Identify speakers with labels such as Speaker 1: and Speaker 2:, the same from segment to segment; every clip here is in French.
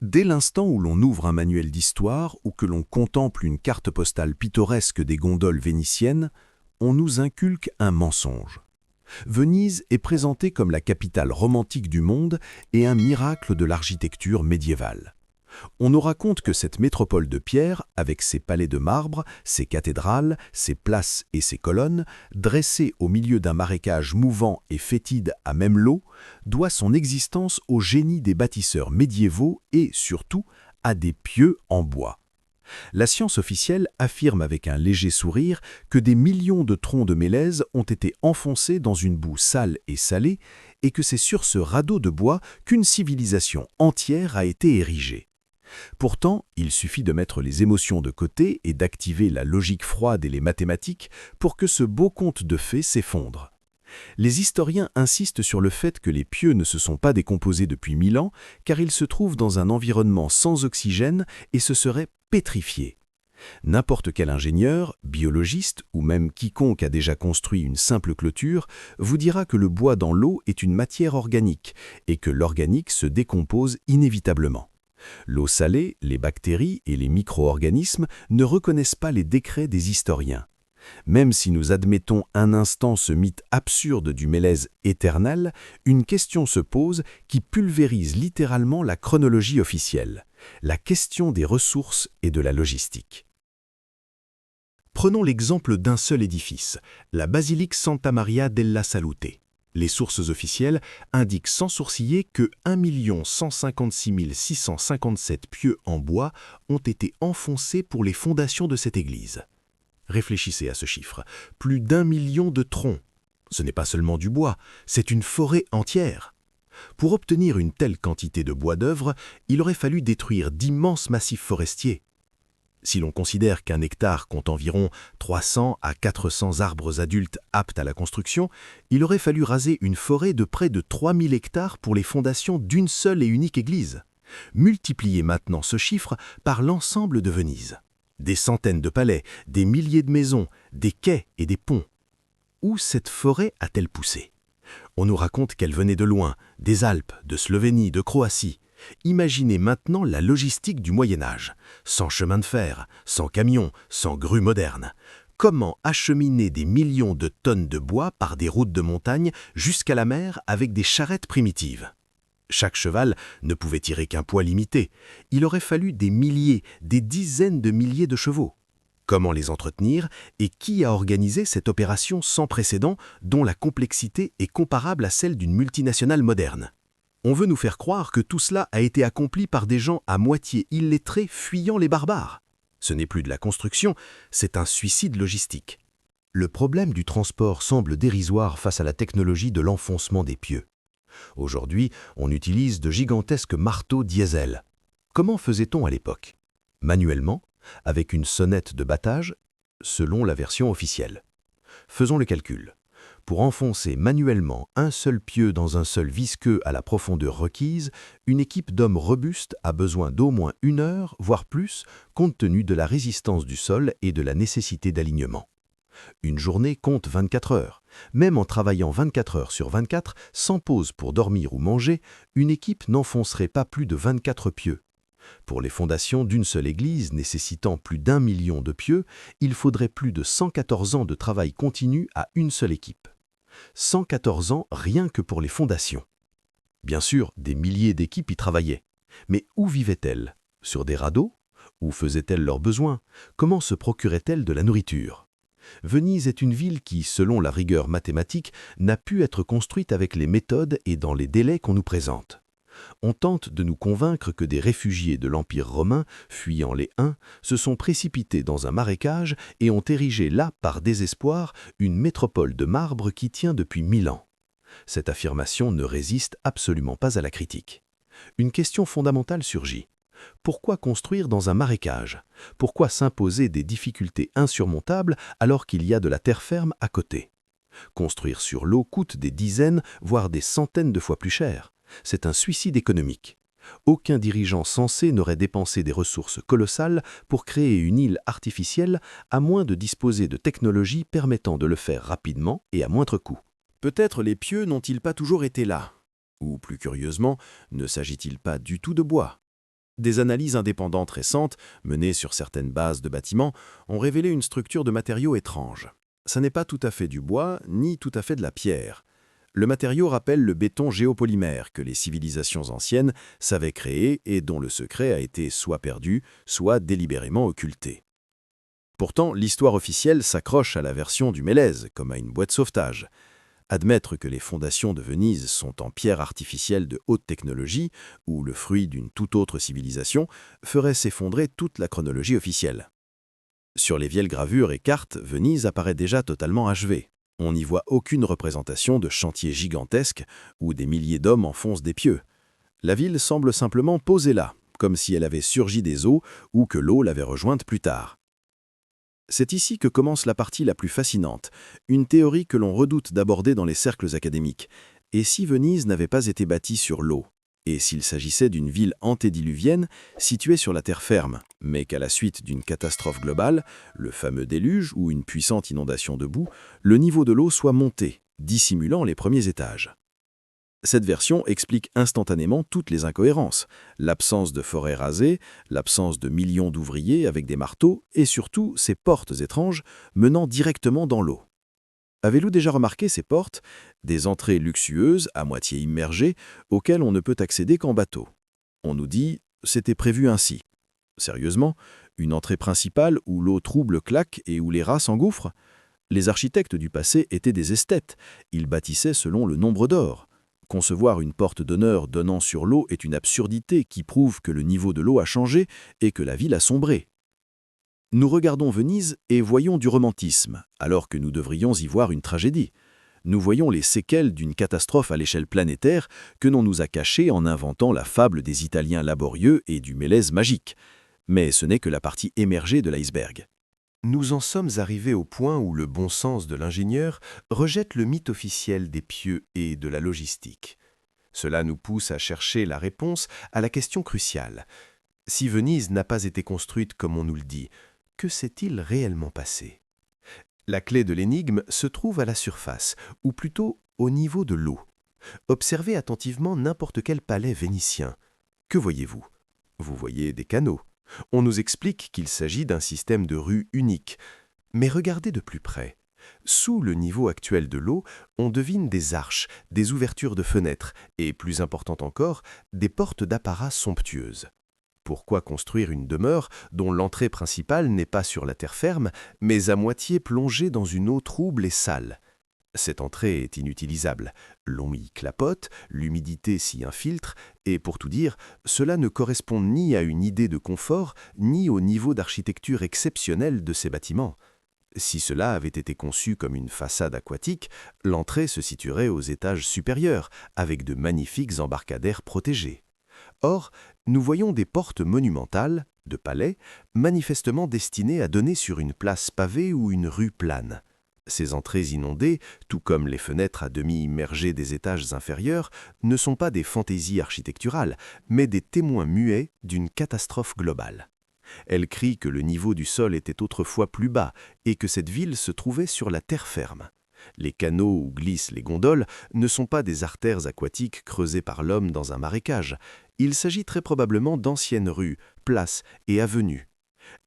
Speaker 1: Dès l'instant où l'on ouvre un manuel d'histoire ou que l'on contemple une carte postale pittoresque des gondoles vénitiennes, on nous inculque un mensonge. Venise est présentée comme la capitale romantique du monde et un miracle de l'architecture médiévale. On nous raconte que cette métropole de pierre, avec ses palais de marbre, ses cathédrales, ses places et ses colonnes, dressées au milieu d'un marécage mouvant et fétide à même l'eau, doit son existence au génie des bâtisseurs médiévaux et, surtout, à des pieux en bois. La science officielle affirme avec un léger sourire que des millions de troncs de mélèze ont été enfoncés dans une boue sale et salée et que c'est sur ce radeau de bois qu'une civilisation entière a été érigée. Pourtant, il suffit de mettre les émotions de côté et d'activer la logique froide et les mathématiques pour que ce beau conte de fées s'effondre. Les historiens insistent sur le fait que les pieux ne se sont pas décomposés depuis 1000 ans, car ils se trouvent dans un environnement sans oxygène et se seraient pétrifiés. N'importe quel ingénieur, biologiste ou même quiconque a déjà construit une simple clôture vous dira que le bois dans l'eau est une matière organique et que l'organique se décompose inévitablement. L'eau salée, les bactéries et les micro-organismes ne reconnaissent pas les décrets des historiens. Même si nous admettons un instant ce mythe absurde du mélèze éternel, une question se pose qui pulvérise littéralement la chronologie officielle, la question des ressources et de la logistique. Prenons l'exemple d'un seul édifice, la basilique Santa Maria della Salute. Les sources officielles indiquent sans sourciller que 1 156 657 pieux en bois ont été enfoncés pour les fondations de cette église. Réfléchissez à ce chiffre, plus d'1 million de troncs. Ce n'est pas seulement du bois, c'est une forêt entière. Pour obtenir une telle quantité de bois d'œuvre, il aurait fallu détruire d'immenses massifs forestiers. Si l'on considère qu'un hectare compte environ 300 à 400 arbres adultes aptes à la construction, il aurait fallu raser une forêt de près de 3000 hectares pour les fondations d'une seule et unique église. Multipliez maintenant ce chiffre par l'ensemble de Venise. Des centaines de palais, des milliers de maisons, des quais et des ponts. Où cette forêt a-t-elle poussé? On nous raconte qu'elle venait de loin, des Alpes, de Slovénie, de Croatie. Imaginez maintenant la logistique du Moyen-Âge, sans chemin de fer, sans camions, sans grues modernes. Comment acheminer des millions de tonnes de bois par des routes de montagne jusqu'à la mer avec des charrettes primitives? Chaque cheval ne pouvait tirer qu'un poids limité. Il aurait fallu des milliers, des dizaines de milliers de chevaux. Comment les entretenir et qui a organisé cette opération sans précédent dont la complexité est comparable à celle d'une multinationale moderne? On veut nous faire croire que tout cela a été accompli par des gens à moitié illettrés fuyant les barbares. Ce n'est plus de la construction, c'est un suicide logistique. Le problème du transport semble dérisoire face à la technologie de l'enfoncement des pieux. Aujourd'hui, on utilise de gigantesques marteaux diesel. Comment faisait-on à l'époque? Manuellement, avec une sonnette de battage, selon la version officielle. Faisons le calcul. Pour enfoncer manuellement un seul pieu dans un seul visqueux à la profondeur requise, une équipe d'hommes robustes a besoin d'au moins 1 heure, voire plus, compte tenu de la résistance du sol et de la nécessité d'alignement. Une journée compte 24 heures. Même en travaillant 24 heures sur 24, sans pause pour dormir ou manger, une équipe n'enfoncerait pas plus de 24 pieux. Pour les fondations d'une seule église nécessitant plus d'1 million de pieux, il faudrait plus de 114 ans de travail continu à une seule équipe. 114 ans rien que pour les fondations. Bien sûr, des milliers d'équipes y travaillaient. Mais où vivaient-elles? Sur des radeaux? Où faisaient-elles leurs besoins? Comment se procuraient-elles de la nourriture? Venise est une ville qui, selon la rigueur mathématique, n'a pu être construite avec les méthodes et dans les délais qu'on nous présente. On tente de nous convaincre que des réfugiés de l'Empire romain, fuyant les Huns, se sont précipités dans un marécage et ont érigé là, par désespoir, une métropole de marbre qui tient depuis 1000 ans. Cette affirmation ne résiste absolument pas à la critique. Une question fondamentale surgit. Pourquoi construire dans un marécage? Pourquoi s'imposer des difficultés insurmontables alors qu'il y a de la terre ferme à côté? Construire sur l'eau coûte des dizaines, voire des centaines de fois plus cher. C'est un suicide économique. Aucun dirigeant sensé n'aurait dépensé des ressources colossales pour créer une île artificielle à moins de disposer de technologies permettant de le faire rapidement et à moindre coût. Peut-être les pieux n'ont-ils pas toujours été là? Ou plus curieusement, ne s'agit-il pas du tout de bois? Des analyses indépendantes récentes, menées sur certaines bases de bâtiments, ont révélé une structure de matériaux étrange. Ça n'est pas tout à fait du bois, ni tout à fait de la pierre. Le matériau rappelle le béton géopolymère que les civilisations anciennes savaient créer et dont le secret a été soit perdu, soit délibérément occulté. Pourtant, l'histoire officielle s'accroche à la version du Mélèze, comme à une boîte sauvetage. Admettre que les fondations de Venise sont en pierre artificielle de haute technologie, ou le fruit d'une toute autre civilisation, ferait s'effondrer toute la chronologie officielle. Sur les vieilles gravures et cartes, Venise apparaît déjà totalement achevée. On n'y voit aucune représentation de chantiers gigantesques où des milliers d'hommes enfoncent des pieux. La ville semble simplement posée là, comme si elle avait surgi des eaux ou que l'eau l'avait rejointe plus tard. C'est ici que commence la partie la plus fascinante, une théorie que l'on redoute d'aborder dans les cercles académiques. Et si Venise n'avait pas été bâtie sur l'eau? Et s'il s'agissait d'une ville antédiluvienne située sur la terre ferme, mais qu'à la suite d'une catastrophe globale, le fameux déluge ou une puissante inondation de boue, le niveau de l'eau soit monté, dissimulant les premiers étages. Cette version explique instantanément toutes les incohérences, l'absence de forêts rasées, l'absence de millions d'ouvriers avec des marteaux et surtout ces portes étranges menant directement dans l'eau. Avez-vous déjà remarqué ces portes, des entrées luxueuses, à moitié immergées, auxquelles on ne peut accéder qu'en bateau? On nous dit « c'était prévu ainsi ». Sérieusement, une entrée principale où l'eau trouble claque et où les rats s'engouffrent? Les architectes du passé étaient des esthètes, ils bâtissaient selon le nombre d'or. Concevoir une porte d'honneur donnant sur l'eau est une absurdité qui prouve que le niveau de l'eau a changé et que la ville a sombré. Nous regardons Venise et voyons du romantisme, alors que nous devrions y voir une tragédie. Nous voyons les séquelles d'une catastrophe à l'échelle planétaire que l'on nous a cachée en inventant la fable des Italiens laborieux et du Mélèze magique. Mais ce n'est que la partie émergée de l'iceberg.
Speaker 2: Nous en sommes arrivés au point où le bon sens de l'ingénieur rejette le mythe officiel des pieux et de la logistique. Cela nous pousse à chercher la réponse à la question cruciale. Si Venise n'a pas été construite comme on nous le dit, que s'est-il réellement passé? La clé de l'énigme se trouve à la surface, ou plutôt au niveau de l'eau. Observez attentivement n'importe quel palais vénitien. Que voyez-vous? Vous voyez des canaux. On nous explique qu'il s'agit d'un système de rues unique. Mais regardez de plus près. Sous le niveau actuel de l'eau, on devine des arches, des ouvertures de fenêtres et, plus important encore, des portes d'apparat somptueuses. Pourquoi construire une demeure dont l'entrée principale n'est pas sur la terre ferme, mais à moitié plongée dans une eau trouble et sale? Cette entrée est inutilisable. L'on y clapote, l'humidité s'y infiltre, et pour tout dire, cela ne correspond ni à une idée de confort, ni au niveau d'architecture exceptionnel de ces bâtiments. Si cela avait été conçu comme une façade aquatique, l'entrée se situerait aux étages supérieurs, avec de magnifiques embarcadères protégés. Or, nous voyons des portes monumentales, de palais, manifestement destinées à donner sur une place pavée ou une rue plane. Ces entrées inondées, tout comme les fenêtres à demi immergées des étages inférieurs, ne sont pas des fantaisies architecturales, mais des témoins muets d'une catastrophe globale. Elles crient que le niveau du sol était autrefois plus bas et que cette ville se trouvait sur la terre ferme. Les canaux où glissent les gondoles ne sont pas des artères aquatiques creusées par l'homme dans un marécage. Il s'agit très probablement d'anciennes rues, places et avenues.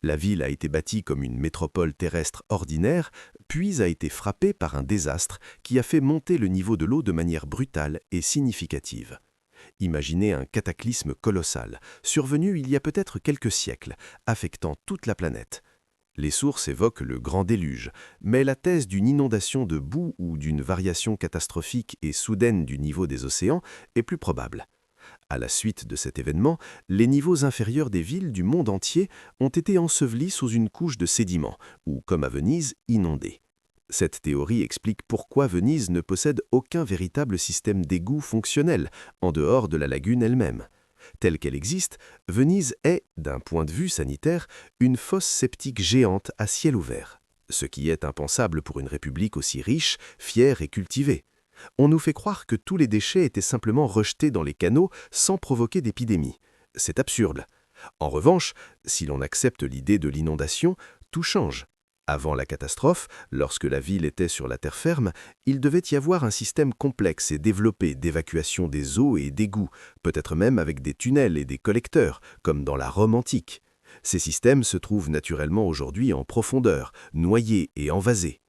Speaker 2: La ville a été bâtie comme une métropole terrestre ordinaire, puis a été frappée par un désastre qui a fait monter le niveau de l'eau de manière brutale et significative. Imaginez un cataclysme colossal, survenu il y a peut-être quelques siècles, affectant toute la planète. Les sources évoquent le grand déluge, mais la thèse d'une inondation de boue ou d'une variation catastrophique et soudaine du niveau des océans est plus probable. À la suite de cet événement, les niveaux inférieurs des villes du monde entier ont été ensevelis sous une couche de sédiments, ou, comme à Venise, inondés. Cette théorie explique pourquoi Venise ne possède aucun véritable système d'égout fonctionnel, en dehors de la lagune elle-même. Telle qu'elle existe, Venise est, d'un point de vue sanitaire, une fosse septique géante à ciel ouvert, ce qui est impensable pour une république aussi riche, fière et cultivée. On nous fait croire que tous les déchets étaient simplement rejetés dans les canaux sans provoquer d'épidémie. C'est absurde. En revanche, si l'on accepte l'idée de l'inondation, tout change. Avant la catastrophe, lorsque la ville était sur la terre ferme, il devait y avoir un système complexe et développé d'évacuation des eaux et d'égouts, peut-être même avec des tunnels et des collecteurs, comme dans la Rome antique. Ces systèmes se trouvent naturellement aujourd'hui en profondeur, noyés et envasés.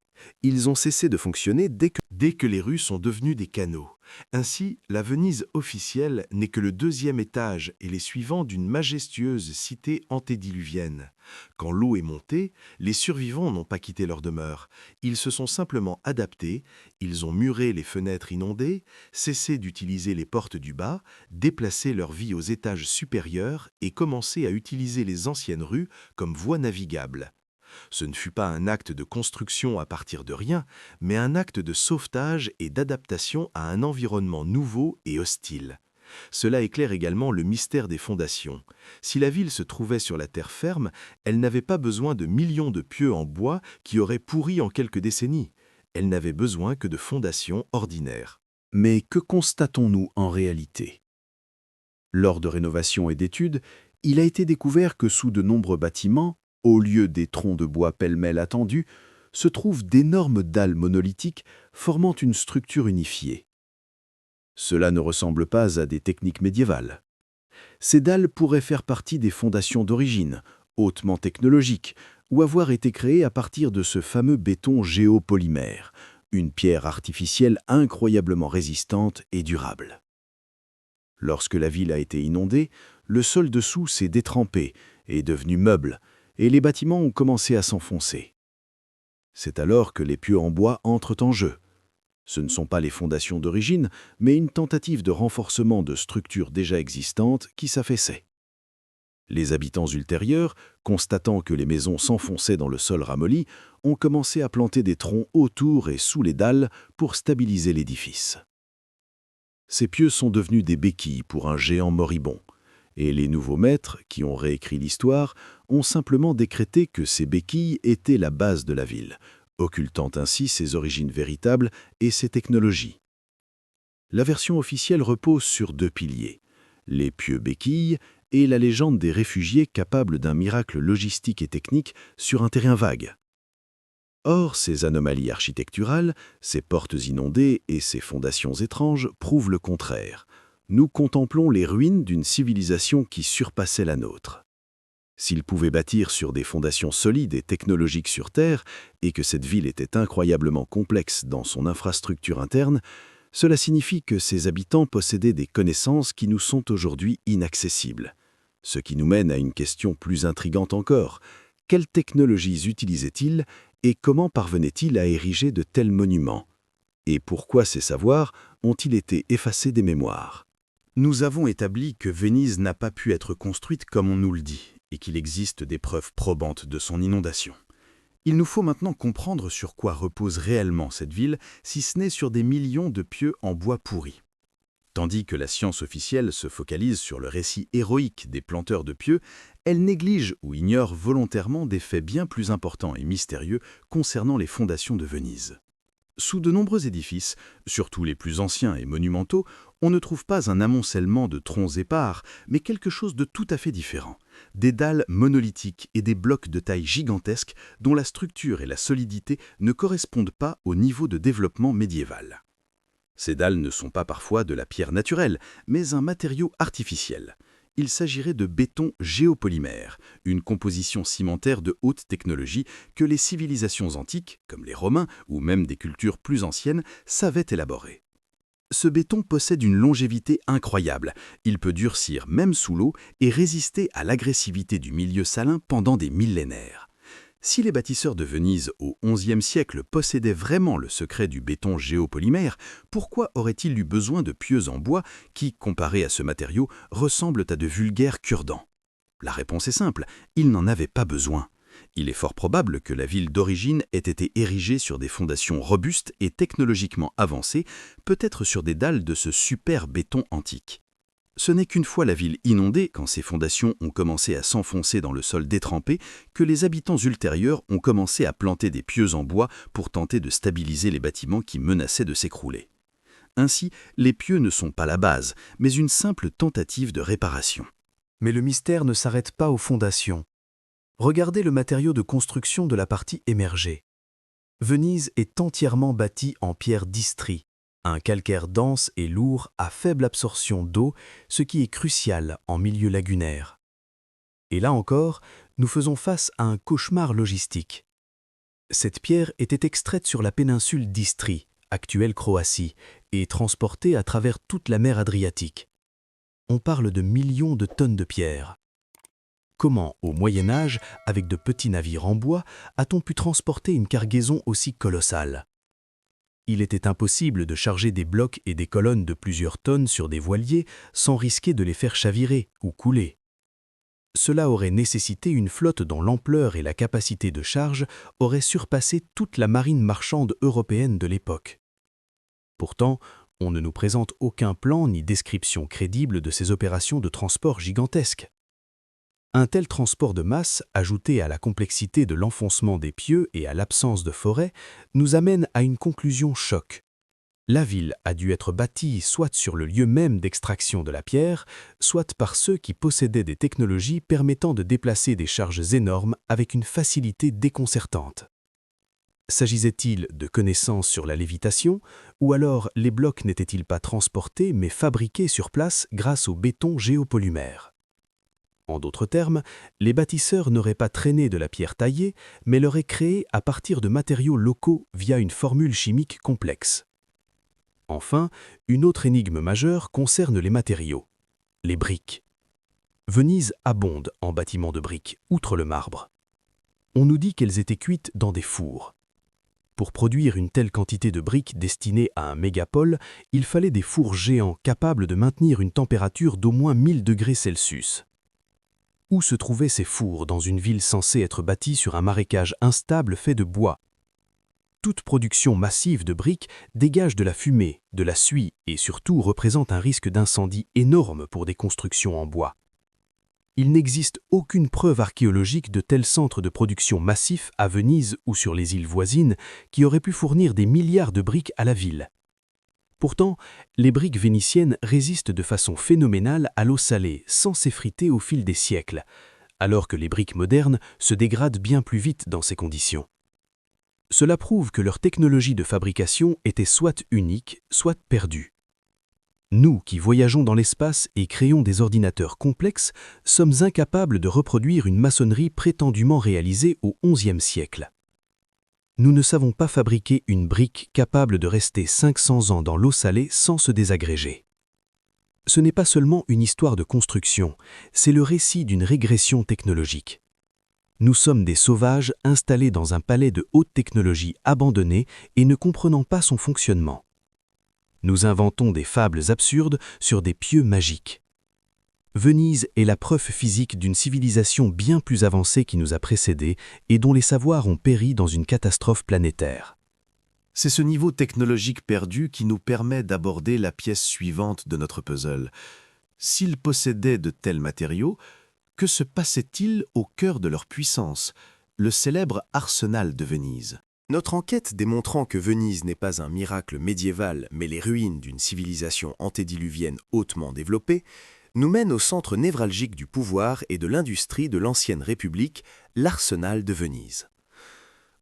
Speaker 2: Ils ont cessé de fonctionner dès que les rues sont devenues des canaux. Ainsi, la Venise officielle n'est que le deuxième étage et les suivants d'une majestueuse cité antédiluvienne. Quand l'eau est montée, les survivants n'ont pas quitté leur demeure. Ils se sont simplement adaptés, ils ont muré les fenêtres inondées, cessé d'utiliser les portes du bas, déplacé leur vie aux étages supérieurs et commencé à utiliser les anciennes rues comme voies navigables. Ce ne fut pas un acte de construction à partir de rien, mais un acte de sauvetage et d'adaptation à un environnement nouveau et hostile. Cela éclaire également le mystère des fondations. Si la ville se trouvait sur la terre ferme, elle n'avait pas besoin de millions de pieux en bois qui auraient pourri en quelques décennies. Elle n'avait besoin que de fondations ordinaires.
Speaker 1: Mais que constatons-nous en réalité? Lors de rénovations et d'études, il a été découvert que sous de nombreux bâtiments, au lieu des troncs de bois pêle-mêle attendus, se trouvent d'énormes dalles monolithiques formant une structure unifiée. Cela ne ressemble pas à des techniques médiévales. Ces dalles pourraient faire partie des fondations d'origine, hautement technologiques, ou avoir été créées à partir de ce fameux béton géopolymère, une pierre artificielle incroyablement résistante et durable. Lorsque la ville a été inondée, le sol dessous s'est détrempé et est devenu meuble, et les bâtiments ont commencé à s'enfoncer. C'est alors que les pieux en bois entrent en jeu. Ce ne sont pas les fondations d'origine, mais une tentative de renforcement de structures déjà existantes qui s'affaissaient. Les habitants ultérieurs, constatant que les maisons s'enfonçaient dans le sol ramolli, ont commencé à planter des troncs autour et sous les dalles pour stabiliser l'édifice. Ces pieux sont devenus des béquilles pour un géant moribond, et les nouveaux maîtres, qui ont réécrit l'histoire, ont simplement décrété que ces béquilles étaient la base de la ville, occultant ainsi ses origines véritables et ses technologies. La version officielle repose sur deux piliers, les pieux béquilles et la légende des réfugiés capables d'un miracle logistique et technique sur un terrain vague. Or, ces anomalies architecturales, ces portes inondées et ces fondations étranges prouvent le contraire. Nous contemplons les ruines d'une civilisation qui surpassait la nôtre. S'ils pouvaient bâtir sur des fondations solides et technologiques sur Terre, et que cette ville était incroyablement complexe dans son infrastructure interne, cela signifie que ses habitants possédaient des connaissances qui nous sont aujourd'hui inaccessibles. Ce qui nous mène à une question plus intrigante encore. Quelles technologies utilisaient-ils et comment parvenaient-ils à ériger de tels monuments? Et pourquoi ces savoirs ont-ils été effacés des mémoires? Nous avons établi que Venise n'a pas pu être construite comme on nous le dit, et qu'il existe des preuves probantes de son inondation. Il nous faut maintenant comprendre sur quoi repose réellement cette ville, si ce n'est sur des millions de pieux en bois pourri. Tandis que la science officielle se focalise sur le récit héroïque des planteurs de pieux, elle néglige ou ignore volontairement des faits bien plus importants et mystérieux concernant les fondations de Venise. Sous de nombreux édifices, surtout les plus anciens et monumentaux, on ne trouve pas un amoncellement de troncs épars, mais quelque chose de tout à fait différent. Des dalles monolithiques et des blocs de taille gigantesque dont la structure et la solidité ne correspondent pas au niveau de développement médiéval. Ces dalles ne sont pas parfois de la pierre naturelle, mais un matériau artificiel. Il s'agirait de béton géopolymère, une composition cimentaire de haute technologie que les civilisations antiques, comme les Romains ou même des cultures plus anciennes, savaient élaborer. Ce béton possède une longévité incroyable. Il peut durcir même sous l'eau et résister à l'agressivité du milieu salin pendant des millénaires. Si les bâtisseurs de Venise au XIe siècle possédaient vraiment le secret du béton géopolymère, pourquoi auraient-ils eu besoin de pieux en bois qui, comparés à ce matériau, ressemblent à de vulgaires cure-dents? La réponse est simple, ils n'en avaient pas besoin. Il est fort probable que la ville d'origine ait été érigée sur des fondations robustes et technologiquement avancées, peut-être sur des dalles de ce super béton antique. Ce n'est qu'une fois la ville inondée, quand ses fondations ont commencé à s'enfoncer dans le sol détrempé, que les habitants ultérieurs ont commencé à planter des pieux en bois pour tenter de stabiliser les bâtiments qui menaçaient de s'écrouler. Ainsi, les pieux ne sont pas la base, mais une simple tentative de réparation.
Speaker 3: Mais le mystère ne s'arrête pas aux fondations.
Speaker 1: Regardez le matériau de construction de la partie émergée. Venise est entièrement bâtie en pierre d'Istrie, un calcaire dense et lourd à faible absorption d'eau, ce qui est crucial en milieu lagunaire. Et là encore, nous faisons face à un cauchemar logistique. Cette pierre était extraite sur la péninsule d'Istrie, actuelle Croatie, et transportée à travers toute la mer Adriatique. On parle de millions de tonnes de pierre. Comment, au Moyen Âge, avec de petits navires en bois, a-t-on pu transporter une cargaison aussi colossale? Il était impossible de charger des blocs et des colonnes de plusieurs tonnes sur des voiliers sans risquer de les faire chavirer ou couler. Cela aurait nécessité une flotte dont l'ampleur et la capacité de charge auraient surpassé toute la marine marchande européenne de l'époque. Pourtant, on ne nous présente aucun plan ni description crédible de ces opérations de transport gigantesques. Un tel transport de masse, ajouté à la complexité de l'enfoncement des pieux et à l'absence de forêt, nous amène à une conclusion choc. La ville a dû être bâtie soit sur le lieu même d'extraction de la pierre, soit par ceux qui possédaient des technologies permettant de déplacer des charges énormes avec une facilité déconcertante. S'agissait-il de connaissances sur la lévitation, ou alors les blocs n'étaient-ils pas transportés mais fabriqués sur place grâce au béton géopolymère? En d'autres termes, les bâtisseurs n'auraient pas traîné de la pierre taillée, mais l'auraient créée à partir de matériaux locaux via une formule chimique complexe. Enfin, une autre énigme majeure concerne les matériaux, les briques. Venise abonde en bâtiments de briques, outre le marbre. On nous dit qu'elles étaient cuites dans des fours. Pour produire une telle quantité de briques destinées à un mégapole, il fallait des fours géants capables de maintenir une température d'au moins 1000 degrés Celsius. Où se trouvaient ces fours dans une ville censée être bâtie sur un marécage instable fait de bois? Toute production massive de briques dégage de la fumée, de la suie et surtout représente un risque d'incendie énorme pour des constructions en bois. Il n'existe aucune preuve archéologique de tels centres de production massifs à Venise ou sur les îles voisines qui auraient pu fournir des milliards de briques à la ville. Pourtant, les briques vénitiennes résistent de façon phénoménale à l'eau salée, sans s'effriter au fil des siècles, alors que les briques modernes se dégradent bien plus vite dans ces conditions. Cela prouve que leur technologie de fabrication était soit unique, soit perdue. Nous, qui voyageons dans l'espace et créons des ordinateurs complexes, sommes incapables de reproduire une maçonnerie prétendument réalisée au XIe siècle. Nous ne savons pas fabriquer une brique capable de rester 500 ans dans l'eau salée sans se désagréger. Ce n'est pas seulement une histoire de construction, c'est le récit d'une régression technologique. Nous sommes des sauvages installés dans un palais de haute technologie abandonné et ne comprenant pas son fonctionnement. Nous inventons des fables absurdes sur des pieux magiques. Venise est la preuve physique d'une civilisation bien plus avancée qui nous a précédés et dont les savoirs ont péri dans une catastrophe planétaire.
Speaker 2: C'est ce niveau technologique perdu qui nous permet d'aborder la pièce suivante de notre puzzle. S'ils possédaient de tels matériaux, que se passait-il au cœur de leur puissance, le célèbre arsenal de Venise? Notre enquête démontrant que Venise n'est pas un miracle médiéval mais les ruines d'une civilisation antédiluvienne hautement développée, nous mène au centre névralgique du pouvoir et de l'industrie de l'ancienne République, l'arsenal de Venise.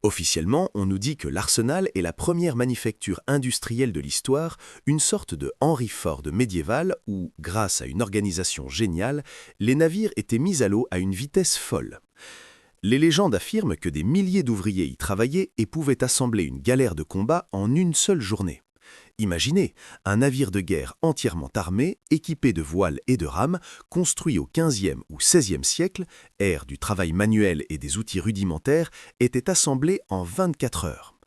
Speaker 2: Officiellement, on nous dit que l'arsenal est la première manufacture industrielle de l'histoire, une sorte de Henry Ford médiéval où, grâce à une organisation géniale, les navires étaient mis à l'eau à une vitesse folle. Les légendes affirment que des milliers d'ouvriers y travaillaient et pouvaient assembler une galère de combat en une seule journée. Imaginez, un navire de guerre entièrement armé, équipé de voiles et de rames, construit au XVe ou XVIe siècle, ère du travail manuel et des outils rudimentaires, était assemblé en 24 heures.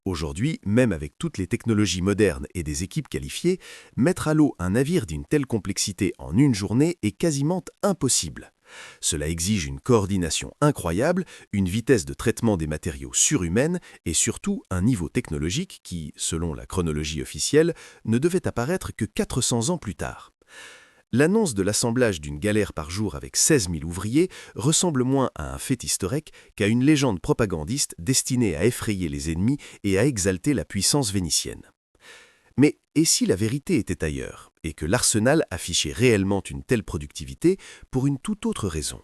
Speaker 2: Aujourd'hui, même avec toutes les technologies modernes et des équipes qualifiées, mettre à l'eau un navire d'une telle complexité en une journée est quasiment impossible. Cela exige une coordination incroyable, une vitesse de traitement des matériaux surhumaine et surtout un niveau technologique qui, selon la chronologie officielle, ne devait apparaître que 400 ans plus tard. L'annonce de l'assemblage d'une galère par jour avec 16 000 ouvriers ressemble moins à un fait historique qu'à une légende propagandiste destinée à effrayer les ennemis et à exalter la puissance vénitienne. Mais et si la vérité était ailleurs, et que l'arsenal affichait réellement une telle productivité pour une toute autre raison?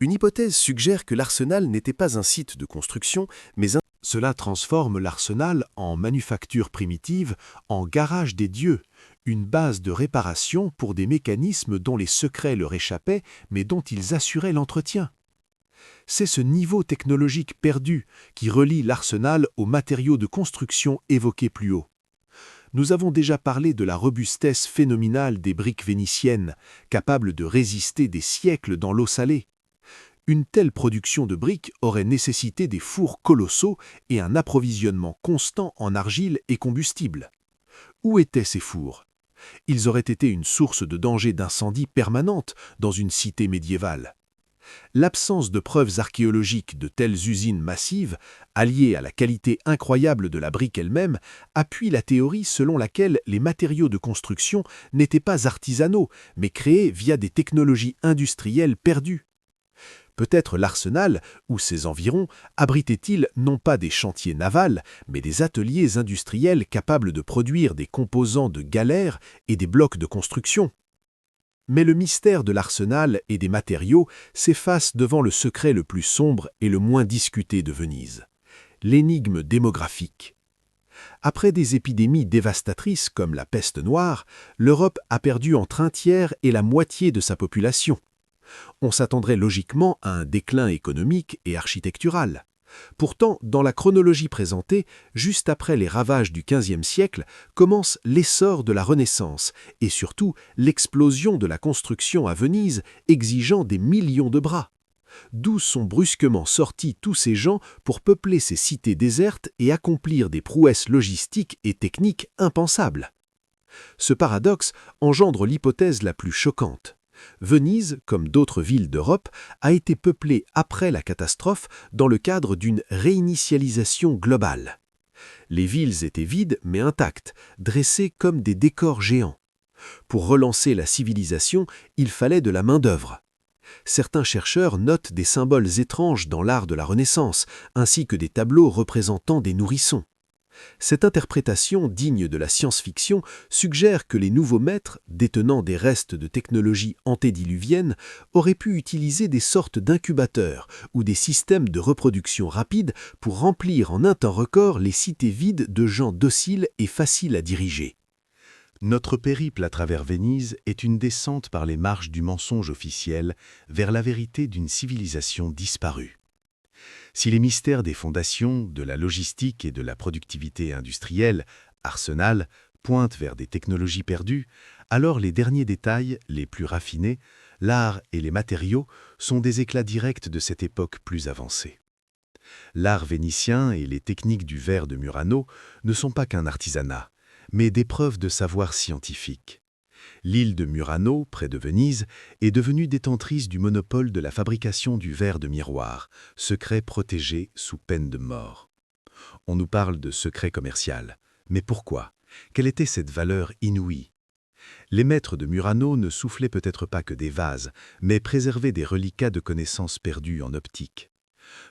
Speaker 2: Une hypothèse suggère que l'arsenal n'était pas un site de construction, mais un...
Speaker 1: Cela transforme l'arsenal en manufacture primitive, en garage des dieux, une base de réparation pour des mécanismes dont les secrets leur échappaient, mais dont ils assuraient l'entretien. C'est ce niveau technologique perdu qui relie l'arsenal aux matériaux de construction évoqués plus haut. Nous avons déjà parlé de la robustesse phénoménale des briques vénitiennes, capables de résister des siècles dans l'eau salée. Une telle production de briques aurait nécessité des fours colossaux et un approvisionnement constant en argile et combustible. Où étaient ces fours? Ils auraient été une source de danger d'incendie permanente dans une cité médiévale. L'absence de preuves archéologiques de telles usines massives, alliée à la qualité incroyable de la brique elle-même, appuie la théorie selon laquelle les matériaux de construction n'étaient pas artisanaux, mais créés via des technologies industrielles perdues. Peut-être l'arsenal, ou ses environs, abritait-il non pas des chantiers navals, mais des ateliers industriels capables de produire des composants de galères et des blocs de construction. Mais le mystère de l'arsenal et des matériaux s'efface devant le secret le plus sombre et le moins discuté de Venise, l'énigme démographique. Après des épidémies dévastatrices comme la peste noire, l'Europe a perdu entre un tiers et la moitié de sa population. On s'attendrait logiquement à un déclin économique et architectural. Pourtant, dans la chronologie présentée, juste après les ravages du XVe siècle, commence l'essor de la Renaissance et surtout l'explosion de la construction à Venise exigeant des millions de bras. D'où sont brusquement sortis tous ces gens pour peupler ces cités désertes et accomplir des prouesses logistiques et techniques impensables. Ce paradoxe engendre l'hypothèse la plus choquante. Venise, comme d'autres villes d'Europe, a été peuplée après la catastrophe dans le cadre d'une réinitialisation globale. Les villes étaient vides mais intactes, dressées comme des décors géants. Pour relancer la civilisation, il fallait de la main-d'œuvre. Certains chercheurs notent des symboles étranges dans l'art de la Renaissance, ainsi que des tableaux représentant des nourrissons. Cette interprétation digne de la science-fiction suggère que les nouveaux maîtres, détenant des restes de technologies antédiluviennes, auraient pu utiliser des sortes d'incubateurs ou des systèmes de reproduction rapide pour remplir en un temps record les cités vides de gens dociles et faciles à diriger.
Speaker 3: Notre périple à travers Venise est une descente par les marches du mensonge officiel vers la vérité d'une civilisation disparue. Si les mystères des fondations, de la logistique et de la productivité industrielle, arsenal, pointent vers des technologies perdues, alors les derniers détails, les plus raffinés, l'art et les matériaux, sont des éclats directs de cette époque plus avancée. L'art vénitien et les techniques du verre de Murano ne sont pas qu'un artisanat, mais des preuves de savoir scientifique. L'île de Murano, près de Venise, est devenue détentrice du monopole de la fabrication du verre de miroir, secret protégé sous peine de mort. On nous parle de secret commercial. Mais pourquoi? Quelle était cette valeur inouïe? Les maîtres de Murano ne soufflaient peut-être pas que des vases, mais préservaient des reliquats de connaissances perdues en optique.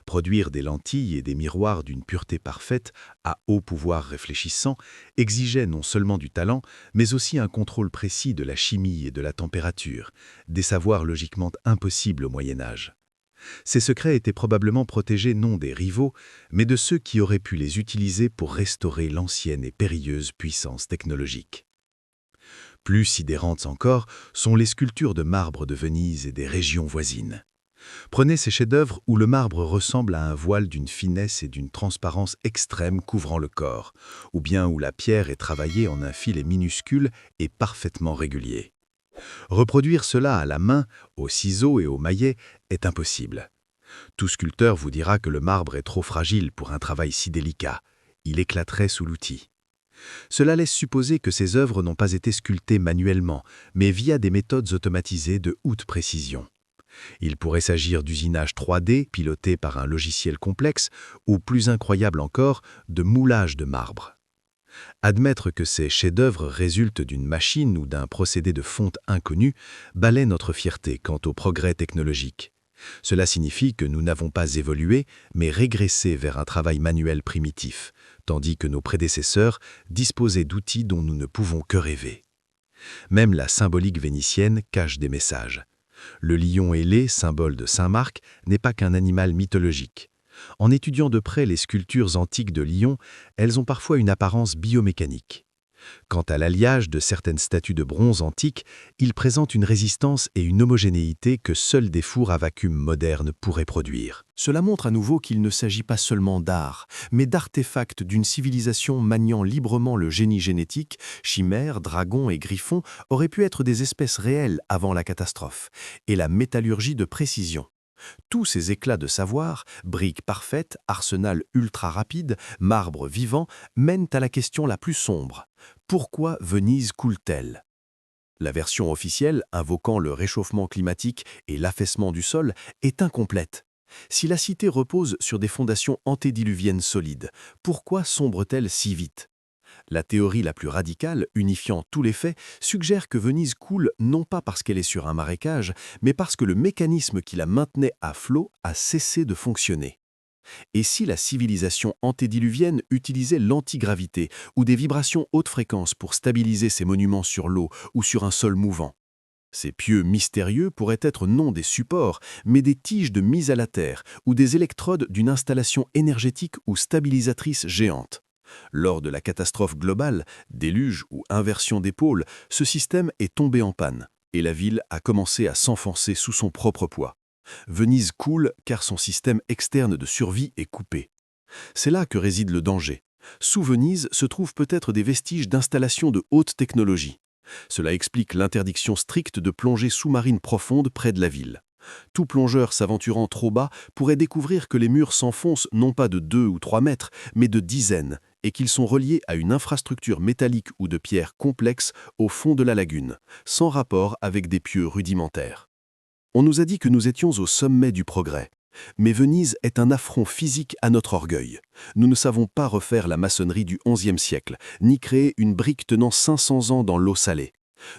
Speaker 3: Produire des lentilles et des miroirs d'une pureté parfaite, à haut pouvoir réfléchissant, exigeait non seulement du talent, mais aussi un contrôle précis de la chimie et de la température, des savoirs logiquement impossibles au Moyen-Âge. Ces secrets étaient probablement protégés non des rivaux, mais de ceux qui auraient pu les utiliser pour restaurer l'ancienne et périlleuse puissance technologique. Plus sidérantes encore sont les sculptures de marbre de Venise et des régions voisines. Prenez ces chefs-d'œuvre où le marbre ressemble à un voile d'une finesse et d'une transparence extrême couvrant le corps, ou bien où la pierre est travaillée en un filet minuscule et parfaitement régulier. Reproduire cela à la main, au ciseau et au maillet, est impossible. Tout sculpteur vous dira que le marbre est trop fragile pour un travail si délicat. Il éclaterait sous l'outil. Cela laisse supposer que ces œuvres n'ont pas été sculptées manuellement, mais via des méthodes automatisées de haute précision. Il pourrait s'agir d'usinage 3D piloté par un logiciel complexe ou, plus incroyable encore, de moulage de marbre. Admettre que ces chefs-d'œuvre résultent d'une machine ou d'un procédé de fonte inconnu balaie notre fierté quant au progrès technologique. Cela signifie que nous n'avons pas évolué, mais régressé vers un travail manuel primitif, tandis que nos prédécesseurs disposaient d'outils dont nous ne pouvons que rêver. Même la symbolique vénitienne cache des messages. Le lion ailé, symbole de Saint-Marc, n'est pas qu'un animal mythologique. En étudiant de près les sculptures antiques de lions, elles ont parfois une apparence biomécanique. Quant à l'alliage de certaines statues de bronze antiques, il présente une résistance et une homogénéité que seuls des fours à vacuum modernes pourraient produire.
Speaker 2: Cela montre à nouveau qu'il ne s'agit pas seulement d'art, mais d'artefacts d'une civilisation maniant librement le génie génétique. Chimères, dragons et griffons auraient pu être des espèces réelles avant la catastrophe, et la métallurgie de précision. Tous ces éclats de savoir, briques parfaites, arsenal ultra rapide, marbre vivant, mènent à la question la plus sombre. Pourquoi Venise coule-t-elle? La version officielle, invoquant le réchauffement climatique et l'affaissement du sol, est incomplète. Si la cité repose sur des fondations antédiluviennes solides, pourquoi sombre-t-elle si vite? La théorie la plus radicale, unifiant tous les faits, suggère que Venise coule non pas parce qu'elle est sur un marécage, mais parce que le mécanisme qui la maintenait à flot a cessé de fonctionner. Et si la civilisation antédiluvienne utilisait l'antigravité ou des vibrations haute fréquence pour stabiliser ses monuments sur l'eau ou sur un sol mouvant? Ces pieux mystérieux pourraient être non des supports, mais des tiges de mise à la terre ou des électrodes d'une installation énergétique ou stabilisatrice géante. Lors de la catastrophe globale, déluge ou inversion des pôles, ce système est tombé en panne et la ville a commencé à s'enfoncer sous son propre poids. Venise coule car son système externe de survie est coupé. C'est là que réside le danger. Sous Venise se trouvent peut-être des vestiges d'installations de haute technologie. Cela explique l'interdiction stricte de plongée sous-marine profonde près de la ville. Tout plongeur s'aventurant trop bas pourrait découvrir que les murs s'enfoncent non pas de 2 ou 3 mètres, mais de dizaines, et qu'ils sont reliés à une infrastructure métallique ou de pierre complexe au fond de la lagune, sans rapport avec des pieux rudimentaires. On nous a dit que nous étions au sommet du progrès. Mais Venise est un affront physique à notre orgueil. Nous ne savons pas refaire la maçonnerie du XIe siècle, ni créer une brique tenant 500 ans dans l'eau salée.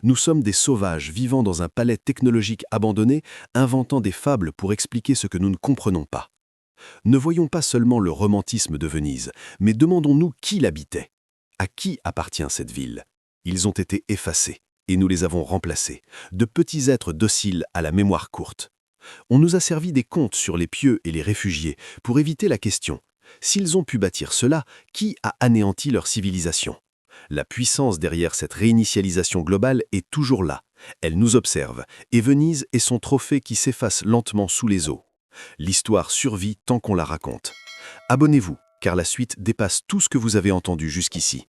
Speaker 2: Nous sommes des sauvages vivant dans un palais technologique abandonné, inventant des fables pour expliquer ce que nous ne comprenons pas. Ne voyons pas seulement le romantisme de Venise, mais demandons-nous qui l'habitait. À qui appartient cette ville? Ils ont été effacés, et nous les avons remplacés, de petits êtres dociles à la mémoire courte. On nous a servi des contes sur les pieux et les réfugiés pour éviter la question. S'ils ont pu bâtir cela, qui a anéanti leur civilisation? La puissance derrière cette réinitialisation globale est toujours là. Elle nous observe, et Venise est son trophée qui s'efface lentement sous les eaux. L'histoire survit tant qu'on la raconte. Abonnez-vous, car la suite dépasse tout ce que vous avez entendu jusqu'ici.